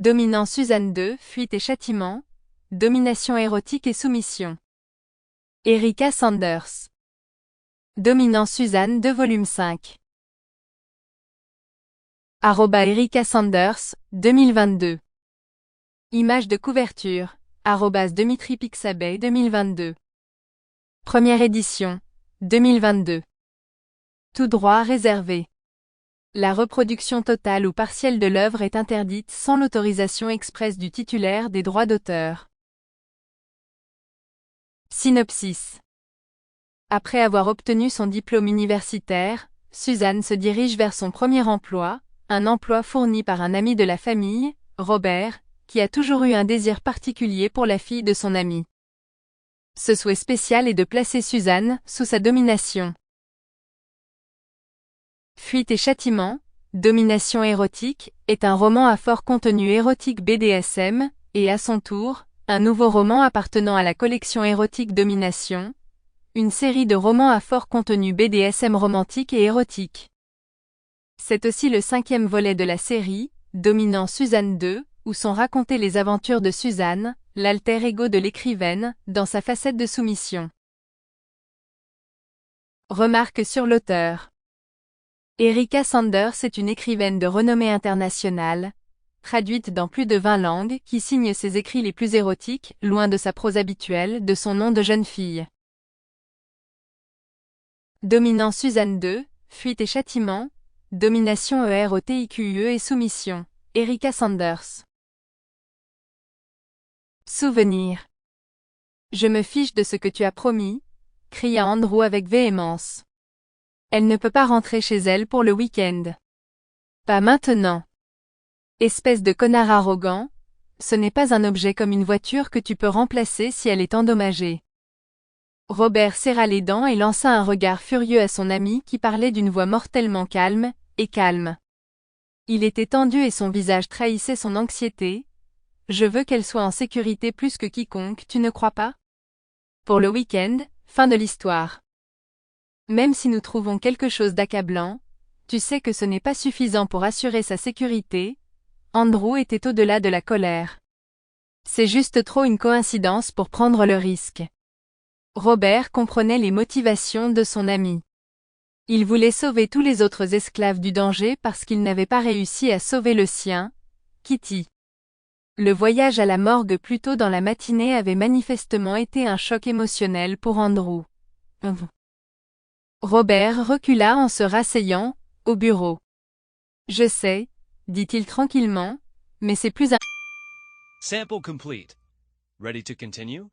Dominant Suzanne 2, fuite et châtiment, domination érotique et soumission. Erika Sanders. Dominant Suzanne 2 volume 5. Erika Sanders, 2022. Image de couverture, Dmitri Pixabay 2022. Première édition, 2022. Tout droit réservé. La reproduction totale ou partielle de l'œuvre est interdite sans l'autorisation expresse du titulaire des droits d'auteur. Synopsis. Après avoir obtenu son diplôme universitaire, Suzanne se dirige vers son premier emploi, un emploi fourni par un ami de la famille, Robert, qui a toujours eu un désir particulier pour la fille de son ami. Ce souhait spécial est de placer Suzanne sous sa domination. Fuite et châtiment, domination érotique, est un roman à fort contenu érotique BDSM, et à son tour, un nouveau roman appartenant à la collection érotique Domination, une série de romans à fort contenu BDSM romantique et érotique. C'est aussi le 5e volet de la série, Dominant Suzanne 2, où sont racontées les aventures de Suzanne, l'alter ego de l'écrivaine, dans sa facette de soumission. Remarque sur l'auteur. Erika Sanders est une écrivaine de renommée internationale, traduite dans plus de 20 langues, qui signe ses écrits les plus érotiques, loin de sa prose habituelle, de son nom de jeune fille. Dominant Suzanne 2, fuite et châtiment, domination érotique et soumission, Erika Sanders. Souvenir. Je me fiche de ce que tu as promis, cria Andrew avec véhémence. Elle ne peut pas rentrer chez elle pour le week-end. Pas maintenant. Espèce de connard arrogant, ce n'est pas un objet comme une voiture que tu peux remplacer si elle est endommagée. Robert serra les dents et lança un regard furieux à son ami qui parlait d'une voix mortellement calme, et calme. Il était tendu et son visage trahissait son anxiété. Je veux qu'elle soit en sécurité plus que quiconque, tu ne crois pas? Pour le week-end, fin de l'histoire. Même si nous trouvons quelque chose d'accablant, tu sais que ce n'est pas suffisant pour assurer sa sécurité. Andrew était au-delà de la colère. C'est juste trop une coïncidence pour prendre le risque. Robert comprenait les motivations de son ami. Il voulait sauver tous les autres esclaves du danger parce qu'il n'avait pas réussi à sauver le sien, Kitty. Le voyage à la morgue plus tôt dans la matinée avait manifestement été un choc émotionnel pour Andrew. Robert recula en se rasseyant, au bureau. Je sais, dit-il tranquillement, mais c'est plus un... Sample complete. Ready to continue?